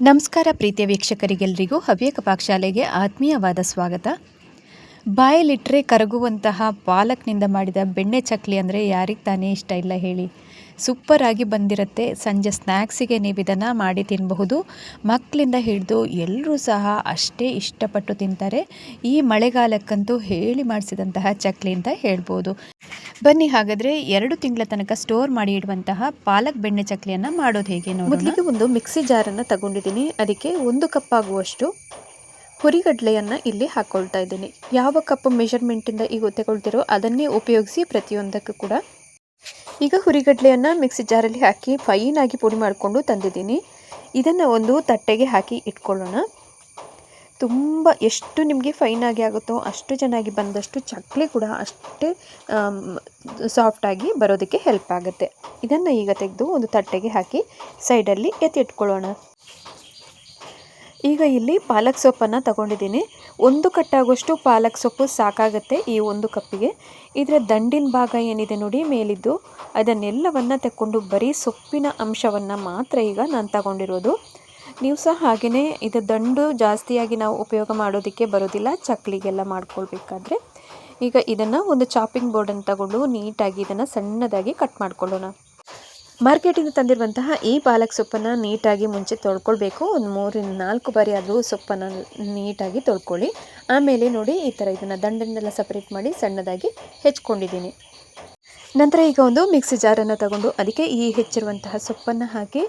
ನಮಸ್ಕಾರ ಪ್ರೀತಿಯ ವೀಕ್ಷಕರಿಗೆಲ್ಲರಿಗೂ ಹವ್ಯಕ ಪಾಕಶಾಲೆಗೆ ಆತ್ಮೀಯವಾದ ಸ್ವಾಗತ. ಬಾಯಲ್ಲಿಟ್ಟರೆ ಕರಗುವಂತಹ ಪಾಲಕ್ನಿಂದ ಮಾಡಿದ ಬೆಣ್ಣೆ ಚಕ್ಲಿ ಅಂದರೆ ಯಾರಿಗೆ ತಾನೇ ಇಷ್ಟ ಇಲ್ಲ ಹೇಳಿ. ಸೂಪರ್ ಆಗಿ ಬಂದಿರುತ್ತೆ. ಸಂಜೆ ಸ್ನ್ಯಾಕ್ಸಿಗೆ ನೀವು ಇದನ್ನು ಮಾಡಿ ತಿನ್ನಬಹುದು. ಮಕ್ಕಳಿಂದ ಹಿಡಿದು ಎಲ್ಲರೂ ಸಹ ಅಷ್ಟೇ ಇಷ್ಟಪಟ್ಟು ತಿಂತಾರೆ. ಈ ಮಳೆಗಾಲಕ್ಕಂತೂ ಹೇಳಿ ಮಾಡಿಸಿದಂತಹ ಚಕ್ಲಿ ಅಂತ ಹೇಳ್ಬೋದು. ಬನ್ನಿ ಹಾಗಾದರೆ 2 ತಿಂಗಳ ತನಕ ಸ್ಟೋರ್ ಮಾಡಿ ಇಡುವಂತಹ ಪಾಲಕ್ ಬೆಣ್ಣೆ ಚಕ್ಲಿಯನ್ನು ಮಾಡೋದು ಹೇಗೆ ನೋಡೋಣ. ಮೊದಲಿಗೆ ಒಂದು ಮಿಕ್ಸಿ ಜಾರನ್ನು ತಗೊಂಡಿದ್ದೀನಿ. ಅದಕ್ಕೆ 1 ಕಪ್ ಆಗುವಷ್ಟು ಹುರಿಗಡಲೆಯನ್ನು ಇಲ್ಲಿ ಹಾಕ್ಕೊಳ್ತಾ ಇದ್ದೀನಿ. ಯಾವ ಕಪ್ ಮೆಷರ್ಮೆಂಟಿಂದ ಈಗ ತಗೊಳ್ತಿರೋ ಅದನ್ನೇ ಉಪಯೋಗಿಸಿ ಪ್ರತಿಯೊಂದಕ್ಕೂ ಕೂಡ. ಈಗ ಹುರಿಗಡಲೆಯನ್ನು ಮಿಕ್ಸಿ ಜಾರಲ್ಲಿ ಹಾಕಿ ಫೈನಾಗಿ ಪುಡಿ ಮಾಡಿಕೊಂಡು ತಂದಿದ್ದೀನಿ. ಇದನ್ನು ಒಂದು ತಟ್ಟೆಗೆ ಹಾಕಿ ಇಟ್ಕೊಳ್ಳೋಣ. ತುಂಬ ಎಷ್ಟು ನಿಮಗೆ ಫೈನಾಗಿ ಆಗುತ್ತೋ ಅಷ್ಟು ಚೆನ್ನಾಗಿ ಬಂದಷ್ಟು ಚಕ್ಲಿ ಕೂಡ ಅಷ್ಟೇ ಸಾಫ್ಟಾಗಿ ಬರೋದಕ್ಕೆ ಹೆಲ್ಪ್ ಆಗುತ್ತೆ. ಇದನ್ನು ಈಗ ತೆಗೆದು ಒಂದು ತಟ್ಟೆಗೆ ಹಾಕಿ ಸೈಡಲ್ಲಿ ಎತ್ತಿಟ್ಕೊಳ್ಳೋಣ. ಈಗ ಇಲ್ಲಿ ಪಾಲಕ್ ಸೊಪ್ಪನ್ನು ತಗೊಂಡಿದ್ದೀನಿ. 1 ಕಟ್ಟಾಗುವಷ್ಟು ಪಾಲಕ್ ಸೊಪ್ಪು ಸಾಕಾಗುತ್ತೆ ಈ 1 ಕಪ್ಪಿಗೆ. ಇದರ ದಂಡಿನ ಭಾಗ ಏನಿದೆ ನೋಡಿ ಮೇಲಿದ್ದು, ಅದನ್ನೆಲ್ಲವನ್ನು ತಗೊಂಡು ಬರೀ ಸೊಪ್ಪಿನ ಅಂಶವನ್ನು ಮಾತ್ರ ಈಗ ನಾನು ತಗೊಂಡಿರೋದು. ನೀವು ಸಹ ಹಾಗೆಯೇ ಇದು ದಂಡು ಜಾಸ್ತಿಯಾಗಿ ನಾವು ಉಪಯೋಗ ಮಾಡೋದಕ್ಕೆ ಬರೋದಿಲ್ಲ ಚಕ್ಲಿಗೆಲ್ಲ ಮಾಡ್ಕೊಳ್ಬೇಕಾದ್ರೆ. ಈಗ ಇದನ್ನು ಒಂದು ಚಾಪಿಂಗ್ ಬೋರ್ಡನ್ನು ತಗೊಂಡು ನೀಟಾಗಿ ಇದನ್ನು ಸಣ್ಣದಾಗಿ ಕಟ್ ಮಾಡ್ಕೊಳ್ಳೋಣ. ಮಾರ್ಕೆಟಿಂದ ತಂದಿರುವಂತಹ ಈ ಪಾಲಕ್ ಸೊಪ್ಪನ್ನು ನೀಟಾಗಿ ಮುಂಚೆ ತೊಳ್ಕೊಳ್ಬೇಕು. ಒಂದು 3-4 ಬಾರಿ ಆದರೂ ಸೊಪ್ಪನ್ನು ನೀಟಾಗಿ ತೊಳ್ಕೊಳ್ಳಿ. ಆಮೇಲೆ ನೋಡಿ ಈ ಥರ ಇದನ್ನು ದಂಡನ್ನೆಲ್ಲ ಸಪ್ರೇಟ್ ಮಾಡಿ ಸಣ್ಣದಾಗಿ ಹೆಚ್ಕೊಂಡಿದ್ದೀನಿ. ನಂತರ ಈಗ ಒಂದು ಮಿಕ್ಸಿ ಜಾರನ್ನು ತಗೊಂಡು ಅದಕ್ಕೆ ಈ ಹೆಚ್ಚಿರುವಂತಹ ಸೊಪ್ಪನ್ನು ಹಾಕಿ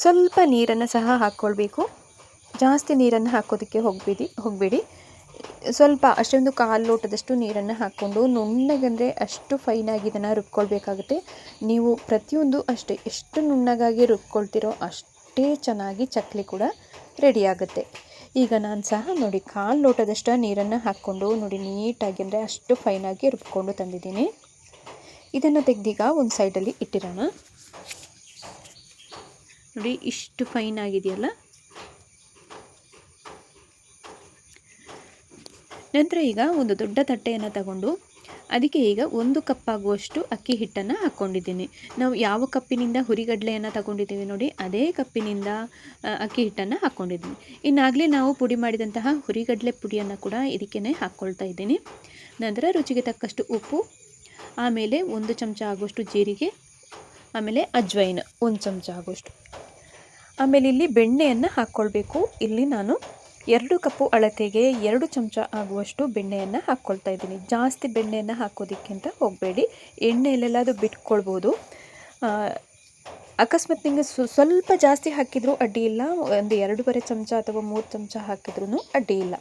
ಸ್ವಲ್ಪ ನೀರನ್ನು ಸಹ ಹಾಕ್ಕೊಳ್ಬೇಕು. ಜಾಸ್ತಿ ನೀರನ್ನು ಹಾಕೋದಕ್ಕೆ ಹೋಗಬೇಡಿ. ಸ್ವಲ್ಪ ಅಷ್ಟೊಂದು 1/4 ಲೋಟದಷ್ಟು ನೀರನ್ನು ಹಾಕ್ಕೊಂಡು ನುಣ್ಣಗಂದರೆ ಅಷ್ಟು ಫೈನಾಗಿ ಇದನ್ನು ರುಬ್ಕೊಳ್ಬೇಕಾಗುತ್ತೆ. ನೀವು ಪ್ರತಿಯೊಂದು ಅಷ್ಟೇ ಎಷ್ಟು ನುಣ್ಣಗಾಗಿ ರುಬ್ಕೊಳ್ತೀರೋ ಅಷ್ಟೇ ಚೆನ್ನಾಗಿ ಚಕ್ಲಿ ಕೂಡ ರೆಡಿಯಾಗುತ್ತೆ. ಈಗ ನಾನು ಸಹ ನೋಡಿ 1/4 ಲೋಟದಷ್ಟು ನೀರನ್ನು ಹಾಕ್ಕೊಂಡು ನೋಡಿ ನೀಟಾಗಿ ಅಂದರೆ ಅಷ್ಟು ಫೈನಾಗಿ ರುಬ್ಕೊಂಡು ತಂದಿದ್ದೀನಿ. ಇದನ್ನು ತೆಗೆದೀಗ ಒಂದು ಸೈಡಲ್ಲಿ ಇಟ್ಟಿರೋಣ. ನೋಡಿ ಇಷ್ಟು ಫೈನ್ ಆಗಿದೆಯಲ್ಲ. ನಂತರ ಈಗ ಒಂದು ದೊಡ್ಡ ತಟ್ಟೆಯನ್ನು ತಗೊಂಡು ಅದಕ್ಕೆ ಈಗ 1 ಕಪ್ ಆಗುವಷ್ಟು ಅಕ್ಕಿ ಹಿಟ್ಟನ್ನು ಹಾಕ್ಕೊಂಡಿದ್ದೀನಿ. ನಾವು ಯಾವ ಕಪ್ಪಿನಿಂದ ಹುರಿಗಡಲೆಯನ್ನು ತಗೊಂಡಿದ್ದೀವಿ ನೋಡಿ ಅದೇ ಕಪ್ಪಿನಿಂದ ಅಕ್ಕಿ ಹಿಟ್ಟನ್ನು ಹಾಕ್ಕೊಂಡಿದ್ದೀನಿ. ಇನ್ನಾಗಲೇ ನಾವು ಪುಡಿ ಮಾಡಿದಂತಹ ಹುರಿಗಡಲೆ ಪುಡಿಯನ್ನು ಕೂಡ ಇದಕ್ಕೇ ಹಾಕ್ಕೊಳ್ತಾ ಇದ್ದೀನಿ. ನಂತರ ರುಚಿಗೆ ತಕ್ಕಷ್ಟು ಉಪ್ಪು, ಆಮೇಲೆ 1 ಚಮಚ ಆಗುವಷ್ಟು ಜೀರಿಗೆ, ಆಮೇಲೆ ಅಜ್ವೈನ್ 1 ಚಮಚ ಆಗುವಷ್ಟು, ಆಮೇಲೆ ಇಲ್ಲಿ ಬೆಣ್ಣೆಯನ್ನು ಹಾಕ್ಕೊಳ್ಬೇಕು. ಇಲ್ಲಿ ನಾನು 2 ಕಪ್ಪು ಅಳತೆಗೆ 2 ಚಮಚ ಆಗುವಷ್ಟು ಬೆಣ್ಣೆಯನ್ನು ಹಾಕ್ಕೊಳ್ತಾ ಇದ್ದೀನಿ. ಜಾಸ್ತಿ ಬೆಣ್ಣೆಯನ್ನು ಹಾಕೋದಕ್ಕಿಂತ ಹೋಗಬೇಡಿ. ಎಣ್ಣೆಯಲ್ಲೆಲ್ಲ ಬಿಟ್ಕೊಳ್ಬೋದು. ಅಕಸ್ಮಾತ್ ನಿಮಗೆ ಸ್ವಲ್ಪ ಜಾಸ್ತಿ ಹಾಕಿದರೂ ಅಡ್ಡಿ ಇಲ್ಲ. ಒಂದು 2.5 ಚಮಚ ಅಥವಾ 3 ಚಮಚ ಹಾಕಿದ್ರೂ ಅಡ್ಡಿ ಇಲ್ಲ.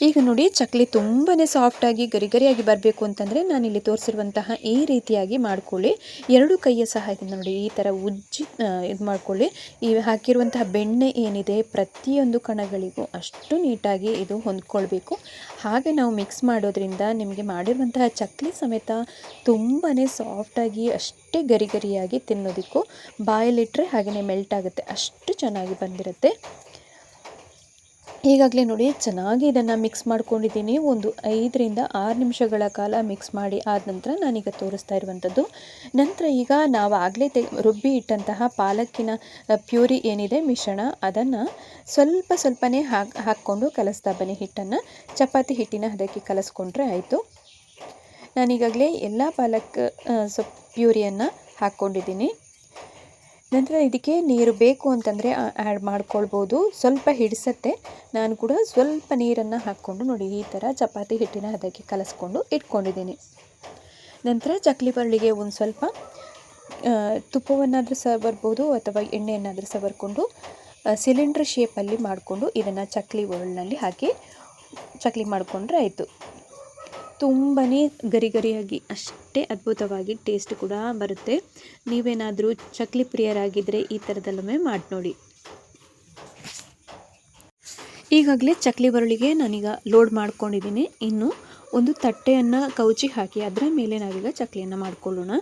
ಈಗ ನೋಡಿ ಚಕ್ಲಿ ತುಂಬಾ ಸಾಫ್ಟಾಗಿ ಗರಿಗರಿಯಾಗಿ ಬರಬೇಕು ಅಂತಂದರೆ ನಾನಿಲ್ಲಿ ತೋರಿಸಿರುವಂತಹ ಈ ರೀತಿಯಾಗಿ ಮಾಡ್ಕೊಳ್ಳಿ. 2 ಕೈಯ ಸಹಾಯದಿಂದ ನೋಡಿ ಈ ಥರ ಉಜ್ಜಿ ಇದು ಮಾಡ್ಕೊಳ್ಳಿ. ಈ ಹಾಕಿರುವಂತಹ ಬೆಣ್ಣೆ ಏನಿದೆ ಪ್ರತಿಯೊಂದು ಕಣಗಳಿಗೂ ಅಷ್ಟು ನೀಟಾಗಿ ಇದು ಹೊಂದ್ಕೊಳ್ಬೇಕು. ಹಾಗೆ ನಾವು ಮಿಕ್ಸ್ ಮಾಡೋದ್ರಿಂದ ನಿಮಗೆ ಮಾಡಿರುವಂತಹ ಚಕ್ಲಿ ಸಮೇತ ತುಂಬಾ ಸಾಫ್ಟಾಗಿ ಅಷ್ಟೇ ಗರಿಗರಿಯಾಗಿ ತಿನ್ನೋದಕ್ಕೂ ಬಾಯಲ್ಲಿಟ್ಟರೆ ಹಾಗೆಯೇ ಮೆಲ್ಟ್ ಆಗುತ್ತೆ. ಅಷ್ಟು ಚೆನ್ನಾಗಿ ಬಂದಿರುತ್ತೆ. ಈಗಾಗಲೇ ನೋಡಿ ಚೆನ್ನಾಗಿ ಇದನ್ನು ಮಿಕ್ಸ್ ಮಾಡ್ಕೊಂಡಿದ್ದೀನಿ. ಒಂದು 5-6 ನಿಮಿಷಗಳ ಕಾಲ ಮಿಕ್ಸ್ ಮಾಡಿ ಆದ ನಂತರ ನಾನೀಗ ತೋರಿಸ್ತಾ ಇರುವಂಥದ್ದು. ನಂತರ ಈಗ ನಾವು ಆಗಲೇ ರುಬ್ಬಿ ಇಟ್ಟಂತಹ ಪಾಲಕ್ಕಿನ ಪ್ಯೂರಿ ಏನಿದೆ ಮಿಶ್ರಣ ಅದನ್ನು ಸ್ವಲ್ಪನೇ ಹಾಕ್ಕೊಂಡು ಕಲಿಸ್ತಾ ಬನ್ನಿ. ಹಿಟ್ಟನ್ನು ಚಪಾತಿ ಹಿಟ್ಟಿನ ಹದಕ್ಕೆ ಕಲಿಸ್ಕೊಂಡ್ರೆ ಆಯಿತು. ನಾನೀಗಾಗಲೇ ಎಲ್ಲ ಪಾಲಕ್ ಪ್ಯೂರಿಯನ್ನು ಹಾಕ್ಕೊಂಡಿದ್ದೀನಿ. ನಂತರ ಇದಕ್ಕೆ ನೀರು ಬೇಕು ಅಂತಂದರೆ ಆ್ಯಡ್ ಮಾಡ್ಕೊಳ್ಬೋದು. ಸ್ವಲ್ಪ ಹಿಡಿಸತ್ತೆ. ನಾನು ಕೂಡ ಸ್ವಲ್ಪ ನೀರನ್ನು ಹಾಕ್ಕೊಂಡು ನೋಡಿ ಈ ಥರ ಚಪಾತಿ ಹಿಟ್ಟಿನ ಹದಕ್ಕೆ ಕಲಿಸ್ಕೊಂಡು ಇಟ್ಕೊಂಡಿದ್ದೀನಿ. ನಂತರ ಚಕ್ಲಿ ಬರಳಿಗೆ ಒಂದು ಸ್ವಲ್ಪ ತುಪ್ಪವನ್ನಾದರೂ ಸವರ್ಬೋದು ಅಥವಾ ಎಣ್ಣೆಯನ್ನಾದರೂ ಸವರ್ಕೊಂಡು ಸಿಲಿಂಡ್ರ್ ಶೇಪಲ್ಲಿ ಮಾಡಿಕೊಂಡು ಇದನ್ನು ಚಕ್ಲಿ ಒರಳಿನಲ್ಲಿ ಹಾಕಿ ಚಕ್ಲಿ ಮಾಡಿಕೊಂಡ್ರೆ ಆಯಿತು. ತುಂಬಾ ಗರಿಗರಿಯಾಗಿ ಅಷ್ಟೇ ಅದ್ಭುತವಾಗಿ ಟೇಸ್ಟ್ ಕೂಡ ಬರುತ್ತೆ. ನೀವೇನಾದರೂ ಚಕ್ಲಿ ಪ್ರಿಯರಾಗಿದ್ದರೆ ಈ ಥರದಲ್ಲೊಮ್ಮೆ ಮಾಡಿ ನೋಡಿ. ಈಗಾಗಲೇ ಚಕ್ಲಿ ಬರಳಿಗೆ ನಾನೀಗ ಲೋಡ್ ಮಾಡ್ಕೊಂಡಿದ್ದೀನಿ. ಇನ್ನು ಒಂದು ತಟ್ಟೆಯನ್ನು ಕವುಚಿ ಹಾಕಿ ಅದರ ಮೇಲೆ ನಾವೀಗ ಚಕ್ಲಿಯನ್ನು ಮಾಡ್ಕೊಳ್ಳೋಣ.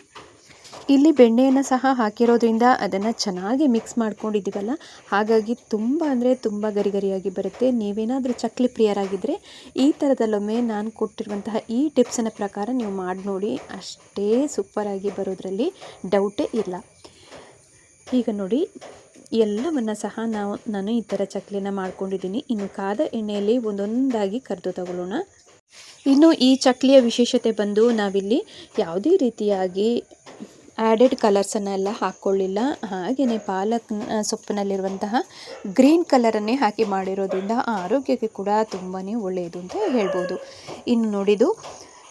ಇಲ್ಲಿ ಬೆಣ್ಣೆಯನ್ನು ಸಹ ಹಾಕಿರೋದ್ರಿಂದ ಅದನ್ನು ಚೆನ್ನಾಗಿ ಮಿಕ್ಸ್ ಮಾಡ್ಕೊಂಡಿದ್ದೀವಲ್ಲ, ಹಾಗಾಗಿ ತುಂಬ ಅಂದರೆ ತುಂಬ ಗರಿಗರಿಯಾಗಿ ಬರುತ್ತೆ. ನೀವೇನಾದರೂ ಚಕ್ಲಿ ಪ್ರಿಯರಾಗಿದ್ದರೆ ಈ ಥರದಲ್ಲೊಮ್ಮೆ ನಾನು ಕೊಟ್ಟಿರುವಂತಹ ಈ ಟಿಪ್ಸನ್ನ ಪ್ರಕಾರ ನೀವು ಮಾಡಿ ನೋಡಿ. ಅಷ್ಟೇ ಸೂಪರಾಗಿ ಬರೋದ್ರಲ್ಲಿ ಡೌಟೇ ಇಲ್ಲ. ಈಗ ನೋಡಿ ಎಲ್ಲವನ್ನು ಸಹ ನಾನು ಈ ಥರ ಚಕ್ಲಿನ ಮಾಡ್ಕೊಂಡಿದ್ದೀನಿ. ಇನ್ನು ಕಾದ ಎಣ್ಣೆಯಲ್ಲಿ ಒಂದೊಂದಾಗಿ ಕರೆದು ತಗೊಳ್ಳೋಣ. ಇನ್ನು ಈ ಚಕ್ಲಿಯ ವಿಶೇಷತೆ ಬಂದು ನಾವಿಲ್ಲಿ ಯಾವುದೇ ರೀತಿಯಾಗಿ ಆ್ಯಡೆಡ್ ಕಲರ್ಸನ್ನು ಎಲ್ಲ ಹಾಕ್ಕೊಳ್ಳಿಲ್ಲ. ಹಾಗೆಯೇ ಪಾಲಕ್ ಸೊಪ್ಪಿನಲ್ಲಿರುವಂತಹ ಗ್ರೀನ್ ಕಲರನ್ನೇ ಹಾಕಿ ಮಾಡಿರೋದ್ರಿಂದ ಆರೋಗ್ಯಕ್ಕೆ ಕೂಡ ತುಂಬಾ ಒಳ್ಳೆಯದು ಅಂತ ಹೇಳ್ಬೋದು. ಇನ್ನು ನೋಡಿದು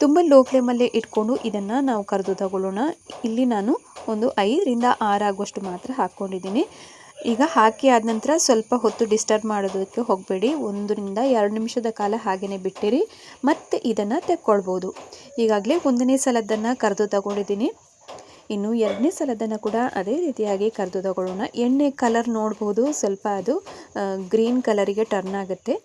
ತುಂಬ ಲೋ ಫ್ಲೇಮಲ್ಲೇ ಇಟ್ಕೊಂಡು ಇದನ್ನು ನಾವು ಕರೆದು ತಗೊಳ್ಳೋಣ. ಇಲ್ಲಿ ನಾನು ಒಂದು 5ರಿಂದ 6 ಆಗುವಷ್ಟು ಮಾತ್ರ ಹಾಕ್ಕೊಂಡಿದ್ದೀನಿ. ಈಗ ಹಾಕಿ ಆದ ನಂತರ ಸ್ವಲ್ಪ ಹೊತ್ತು ಡಿಸ್ಟರ್ಬ್ ಮಾಡೋದಕ್ಕೆ ಹೋಗಬೇಡಿ. 1ರಿಂದ 2 ನಿಮಿಷದ ಕಾಲ ಹಾಗೆಯೇ ಬಿಟ್ಟಿರಿ, ಮತ್ತು ಇದನ್ನು ತೆಕ್ಕೊಳ್ಬೋದು. ಈಗಾಗಲೇ 1ನೇ ಸಲದನ್ನು ಕರೆದು ತಗೊಂಡಿದ್ದೀನಿ. ಇನ್ನು 2ನೇ ಸಲದನ್ನು ಕೂಡ ಅದೇ ರೀತಿಯಾಗಿ ಕರೆದು ತಗೊಳ್ಳೋಣ. ಎಣ್ಣೆ ಕಲರ್ ನೋಡ್ಬೋದು, ಸ್ವಲ್ಪ ಅದು ಗ್ರೀನ್ ಕಲರಿಗೆ ಟರ್ನ್ ಆಗುತ್ತೆ.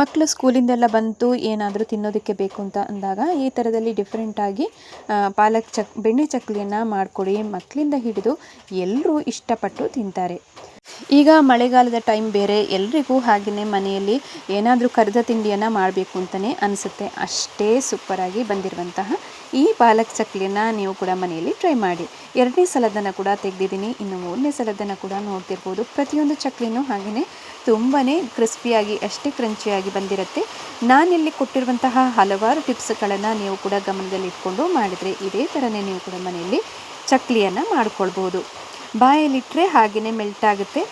ಮಕ್ಕಳು ಸ್ಕೂಲಿಂದೆಲ್ಲ ಬಂತು ಏನಾದರೂ ತಿನ್ನೋದಕ್ಕೆ ಬೇಕು ಅಂತ ಅಂದಾಗ ಈ ಥರದಲ್ಲಿ ಡಿಫ್ರೆಂಟಾಗಿ ಪಾಲಕ್ ಬೆಣ್ಣೆ ಚಕ್ಲಿಯನ್ನು ಮಾಡಿಕೊಡಿ. ಮಕ್ಕಳಿಂದ ಹಿಡಿದು ಎಲ್ಲರೂ ಇಷ್ಟಪಟ್ಟು ತಿಂತಾರೆ. ಈಗ ಮಳೆಗಾಲದ ಟೈಮ್ ಬೇರೆ, ಎಲ್ರಿಗೂ ಹಾಗೆಯೇ ಮನೆಯಲ್ಲಿ ಏನಾದರೂ ಕರಿದ ತಿಂಡಿಯನ್ನು ಮಾಡಬೇಕು ಅಂತಲೇ ಅನಿಸುತ್ತೆ. ಅಷ್ಟೇ ಸೂಪರಾಗಿ ಬಂದಿರುವಂತಹ ಈ ಪಾಲಕ್ ಚಕ್ಲಿಯನ್ನು ನೀವು ಕೂಡ ಮನೆಯಲ್ಲಿ ಟ್ರೈ ಮಾಡಿ. 2ನೇ ಸಲದನ್ನು ಕೂಡ ತೆಗೆದಿದ್ದೀನಿ. ಇನ್ನು 3ನೇ ಸಲದನ್ನು ಕೂಡ ನೋಡ್ತಿರ್ಬೋದು. ಪ್ರತಿಯೊಂದು ಚಕ್ಲಿನೂ ಹಾಗೆಯೇ ತುಂಬಾ ಕ್ರಿಸ್ಪಿಯಾಗಿ, ಅಷ್ಟೇ ಕ್ರಂಚಿಯಾಗಿ ಬಂದಿರುತ್ತೆ. ನಾನಿಲ್ಲಿ ಕೊಟ್ಟಿರುವಂತಹ ಹಲವಾರು ಟಿಪ್ಸ್ಗಳನ್ನು ನೀವು ಕೂಡ ಗಮನದಲ್ಲಿ ಇಟ್ಕೊಂಡು ಮಾಡಿದರೆ ಇದೇ ಥರನೇ ನೀವು ಕೂಡ ಮನೆಯಲ್ಲಿ ಚಕ್ಲಿಯನ್ನು ಮಾಡ್ಕೊಳ್ಬೋದು. ಬಾಯಲ್ಲಿಟ್ಟರೆ ಹಾಗೆಯೇ ಮೆಲ್ಟ್ ಆಗುತ್ತೆ.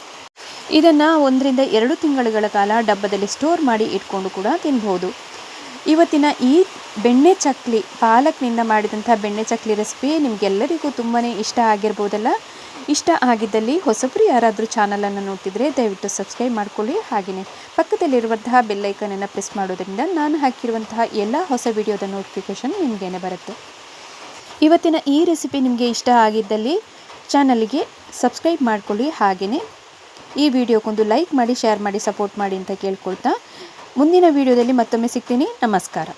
ಇದನ್ನು 1ರಿಂದ 2 ತಿಂಗಳುಗಳ ಕಾಲ ಡಬ್ಬದಲ್ಲಿ ಸ್ಟೋರ್ ಮಾಡಿ ಇಟ್ಕೊಂಡು ಕೂಡ ತಿನ್ಬೋದು. ಇವತ್ತಿನ ಈ ಬೆಣ್ಣೆ ಚಕ್ಲಿ, ಪಾಲಕ್ನಿಂದ ಮಾಡಿದಂಥ ಬೆಣ್ಣೆ ಚಕ್ಲಿ ರೆಸಿಪಿ ನಿಮಗೆಲ್ಲರಿಗೂ ತುಂಬಾ ಇಷ್ಟ ಆಗಿರ್ಬೋದಲ್ಲ. ಇಷ್ಟ ಆಗಿದ್ದಲ್ಲಿ ಹೊಸಬರು ಯಾರಾದರೂ ಚಾನಲನ್ನು ನೋಡ್ತಿದ್ರೆ ದಯವಿಟ್ಟು ಸಬ್ಸ್ಕ್ರೈಬ್ ಮಾಡ್ಕೊಳ್ಳಿ. ಹಾಗೆಯೇ ಪಕ್ಕದಲ್ಲಿರುವಂತಹ ಬೆಲ್ಲೈಕನನ್ನು ಪ್ರೆಸ್ ಮಾಡೋದ್ರಿಂದ ನಾನು ಹಾಕಿರುವಂತಹ ಎಲ್ಲ ಹೊಸ ವಿಡಿಯೋದ ನೋಟಿಫಿಕೇಷನ್ ನಿಮಗೇನೆ ಬರುತ್ತೆ. ಇವತ್ತಿನ ಈ ರೆಸಿಪಿ ನಿಮಗೆ ಇಷ್ಟ ಆಗಿದ್ದಲ್ಲಿ ಚಾನಲ್ಗೆ ಸಬ್ಸ್ಕ್ರೈಬ್ ಮಾಡ್ಕೊಳ್ಳಿ. ಹಾಗೆಯೇ ಈ ವಿಡಿಯೋಕ್ಕೊಂದು ಲೈಕ್ ಮಾಡಿ, ಶೇರ್ ಮಾಡಿ, ಸಪೋರ್ಟ್ ಮಾಡಿ ಅಂತ ಕೇಳ್ಕೊಳ್ತಾ ಮುಂದಿನ ವಿಡಿಯೋದಲ್ಲಿ ಮತ್ತೊಮ್ಮೆ ಸಿಗ್ತೀನಿ. ನಮಸ್ಕಾರ.